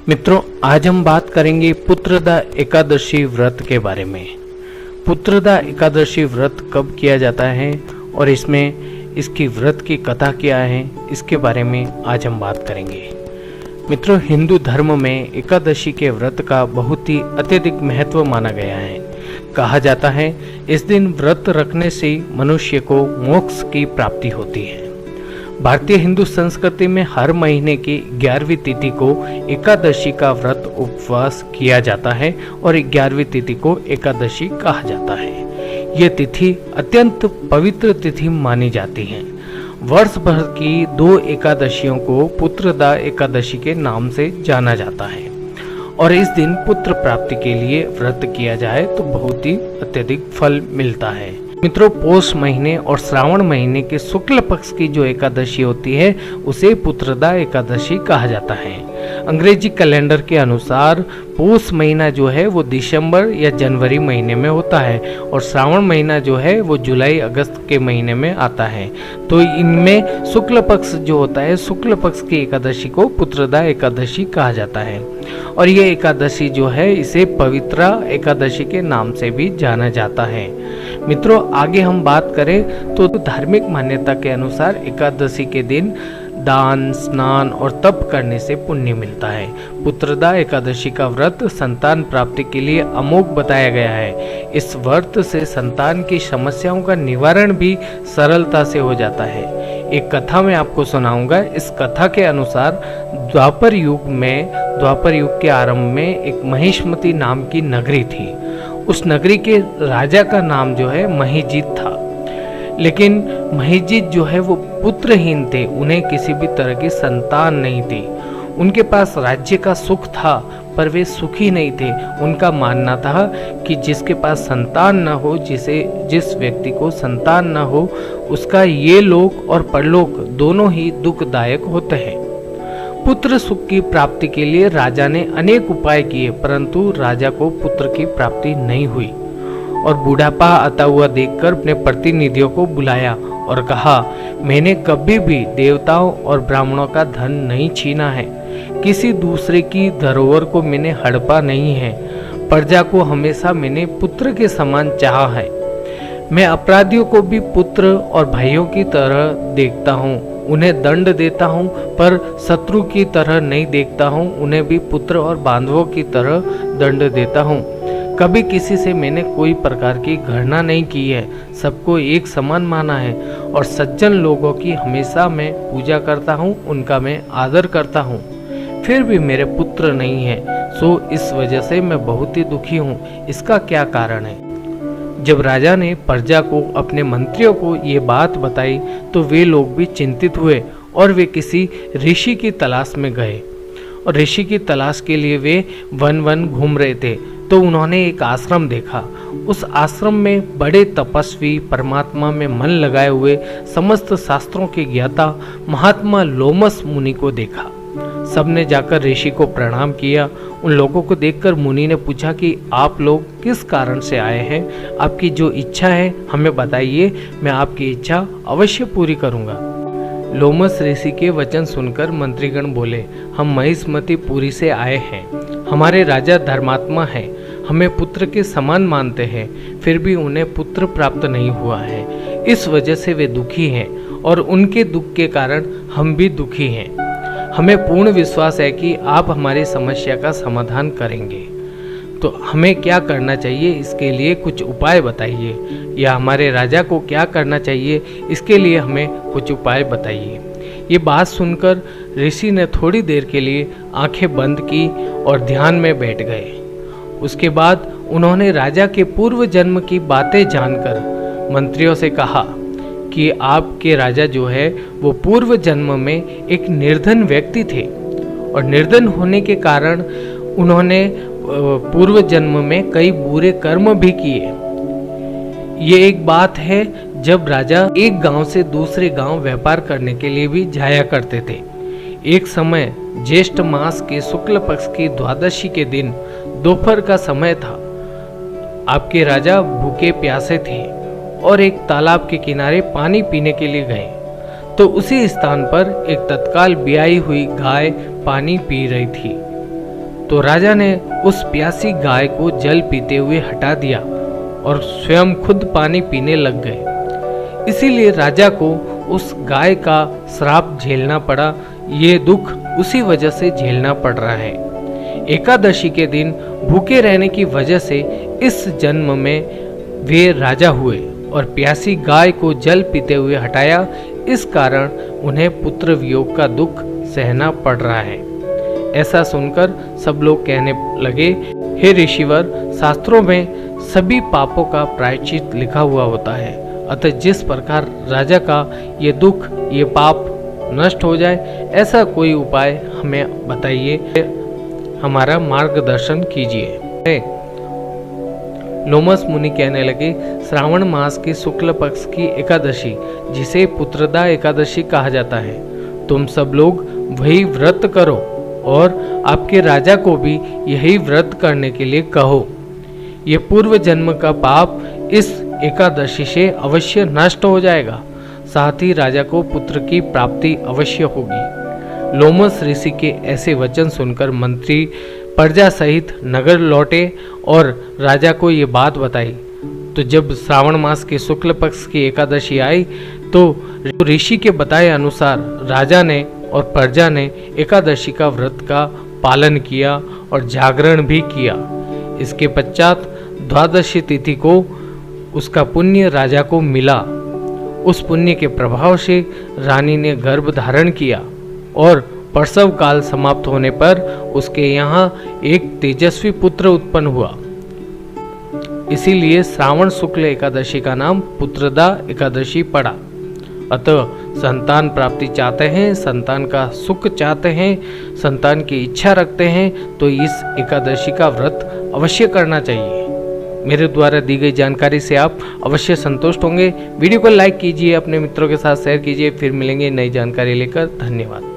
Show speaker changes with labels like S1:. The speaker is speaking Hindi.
S1: मित्रों, आज हम बात करेंगे पुत्रदा एकादशी व्रत के बारे में। पुत्रदा एकादशी व्रत कब किया जाता है और इसकी व्रत की कथा क्या है, इसके बारे में आज हम बात करेंगे। मित्रों, हिंदू धर्म में एकादशी के व्रत का बहुत ही अत्यधिक महत्व माना गया है। कहा जाता है इस दिन व्रत रखने से मनुष्य को मोक्ष की प्राप्ति होती है। भारतीय हिंदू संस्कृति में हर महीने की 11वीं तिथि को एकादशी का व्रत उपवास किया जाता है और 11वीं तिथि को एकादशी कहा जाता है। यह तिथि अत्यंत पवित्र तिथि मानी जाती है। वर्ष भर की 2 एकादशियों को पुत्रदा एकादशी के नाम से जाना जाता है और इस दिन पुत्र प्राप्ति के लिए व्रत किया जाए तो बहुत ही अत्यधिक फल मिलता है। मित्रों, पौष महीने और श्रावण महीने के शुक्ल पक्ष की जो एकादशी होती है उसे पुत्रदा एकादशी कहा जाता है। अंग्रेजी कैलेंडर के अनुसार पौष महीना जो है वो दिसंबर या जनवरी महीने में होता है और श्रावण महीना जो है वो जुलाई अगस्त के महीने में आता है। तो इनमें शुक्ल पक्ष जो होता है, शुक्ल पक्ष की एकादशी को पुत्रदा एकादशी कहा जाता है और ये एकादशी जो है इसे पवित्रा एकादशी के नाम से भी जाना जाता है। मित्रों, आगे हम बात करें तो धार्मिक मान्यता के अनुसार एकादशी के दिन दान, स्नान और तप करने से पुण्य मिलता है। पुत्रदा एकादशी का व्रत संतान प्राप्ति के लिए अमोघ बताया गया है। इस व्रत से संतान की समस्याओं का निवारण भी सरलता से हो जाता है। एक कथा मैं आपको सुनाऊंगा। इस कथा के अनुसार द्वापर युग के आरंभ में एक महिष्मती नाम की नगरी थी। उस नगरी के राजा का नाम जो है महिजीत था, लेकिन महिजीत जो है वो पुत्रहीन थे। उन्हें किसी भी तरह की संतान नहीं थी। उनके पास राज्य का सुख था पर वे सुखी नहीं थे। उनका मानना था कि जिसके पास संतान न हो, जिस व्यक्ति को संतान न हो, उसका ये लोक और परलोक दोनों ही दुखदायक होते हैं। पुत्र सुख की प्राप्ति के लिए राजा ने अनेक उपाय किए, परंतु राजा को पुत्र की प्राप्ति नहीं हुई और बुढ़ापा आता हुआ देखकर अपने प्रतिनिधियों को बुलाया और कहा, मैंने कभी भी देवताओं और ब्राह्मणों का धन नहीं छीना है, किसी दूसरे की धरोहर को मैंने हड़पा नहीं है, प्रजा को हमेशा मैंने पुत्र के समान चाहा है। मैं अपराधियों को भी पुत्र और भाइयों की तरह देखता हूँ, उन्हें दंड देता हूँ, पर शत्रु की तरह नहीं देखता हूँ, उन्हें भी पुत्र और बांधवों की तरह दंड देता हूँ। कभी किसी से मैंने कोई प्रकार की घृणा नहीं की है, सबको एक समान माना है और सज्जन लोगों की हमेशा मैं पूजा करता हूँ, उनका मैं आदर करता हूँ। फिर भी मेरे पुत्र नहीं है, सो इस वजह से मैं बहुत ही दुखी हूँ। इसका क्या कारण है? जब राजा ने प्रजा को, अपने मंत्रियों को ये बात बताई तो वे लोग भी चिंतित हुए और वे किसी ऋषि की तलाश में गए और ऋषि की तलाश के लिए वे वन घूम रहे थे तो उन्होंने एक आश्रम देखा। उस आश्रम में बड़े तपस्वी, परमात्मा में मन लगाए हुए, समस्त शास्त्रों के ज्ञाता महात्मा लोमस मुनि को देखा। सबने जाकर ऋषि को प्रणाम किया। उन लोगों को देखकर मुनि ने पूछा कि आप लोग किस कारण से आए हैं? आपकी जो इच्छा है हमें बताइए, मैं आपकी इच्छा अवश्य पूरी करूंगा। लोमस ऋषि के वचन सुनकर मंत्रीगण बोले, हम महिष्मतीपुरी से आए हैं। हमारे राजा धर्मात्मा हैं, हमें पुत्र के समान मानते हैं, फिर भी उन्हें पुत्र प्राप्त नहीं हुआ है। इस वजह से वे दुखी हैं और उनके दुख के कारण हम भी दुखी हैं। हमें पूर्ण विश्वास है कि आप हमारी समस्या का समाधान करेंगे, तो हमें क्या करना चाहिए इसके लिए कुछ उपाय बताइए, या हमारे राजा को क्या करना चाहिए इसके लिए हमें कुछ उपाय बताइए। ये बात सुनकर ऋषि ने थोड़ी देर के लिए आंखें बंद की और ध्यान में बैठ गए। उसके बाद उन्होंने राजा के पूर्व जन्म की बातें जानकर मंत्रियों से कहा कि आपके राजा जो है वो पूर्व जन्म में एक निर्धन व्यक्ति थे और निर्धन होने के कारण उन्होंने पूर्व जन्म में कई बुरे कर्म भी किए। ये एक बात है जब राजा एक गांव से दूसरे गांव व्यापार करने के लिए भी जाया करते थे। एक समय ज्येष्ठ मास के शुक्ल पक्ष की द्वादशी के दिन दोपहर का समय था। आपके राजा भूखे प्यासे थे और एक तालाब के किनारे पानी पीने के लिए गए तो उसी स्थान पर एक तत्काल ब्याई हुई गाय पानी पी रही थी। तो राजा ने उस प्यासी गाय को जल पीते हुए हटा दिया और स्वयं खुद पानी पीने लग गए। इसीलिए राजा को उस गाय का श्राप झेलना पड़ा। ये दुख उसी वजह से झेलना पड़ रहा है। एकादशी के दिन भूखे रहने की वजह से इस जन्म में वे राजा हुए और प्यासी गाय को जल पीते हुए हटाया। इस कारण उन्हें पुत्र वियोग का दुख सहना पड़ रहा है। ऐसा सुनकर सब लोग कहने लगे, हे ऋषिवर, शास्त्रों में सभी पापों का प्रायश्चित लिखा हुआ होता है, अतः जिस प्रकार राजा का ये दुख, ये पाप नष्ट हो जाए, ऐसा कोई उपाय हमें बताइए, हमारा मार्गदर्शन कीजिए। लोमस मुनि कहने लगे, श्रावण मास की शुक्ल पक्ष की एकादशी, जिसे पुत्रदा एकादशी कहा जाता है, तुम सब लोग वही व्रत करो और आपके राजा को भी यही व्रत करने के लिए कहो। ये पूर्व जन्म का पाप इस एकादशी से अवश्य नष्ट हो जाएगा, साथ ही राजा को पुत्र की प्राप्ति अवश्य होगी। लोमस ऋषि के ऐसे वचन सुनकर मंत्री प्रजा सहित नगर लौटे और राजा को ये बात बताई। तो जब श्रावण मास के शुक्ल पक्ष की एकादशी आई तो ऋषि के बताए अनुसार राजा ने और प्रजा ने एकादशी का व्रत का पालन किया और जागरण भी किया। इसके पश्चात द्वादशी तिथि को उसका पुण्य राजा को मिला। उस पुण्य के प्रभाव से रानी ने गर्भ धारण किया और प्रसव काल समाप्त होने पर उसके यहाँ एक तेजस्वी पुत्र उत्पन्न हुआ। इसीलिए श्रावण शुक्ल एकादशी का नाम पुत्रदा एकादशी पड़ा। अतः संतान प्राप्ति चाहते हैं, संतान का सुख चाहते हैं, संतान की इच्छा रखते हैं तो इस एकादशी का व्रत अवश्य करना चाहिए। मेरे द्वारा दी गई जानकारी से आप अवश्य संतुष्ट होंगे। वीडियो को लाइक कीजिए, अपने मित्रों के साथ शेयर कीजिए। फिर मिलेंगे नई जानकारी लेकर। धन्यवाद।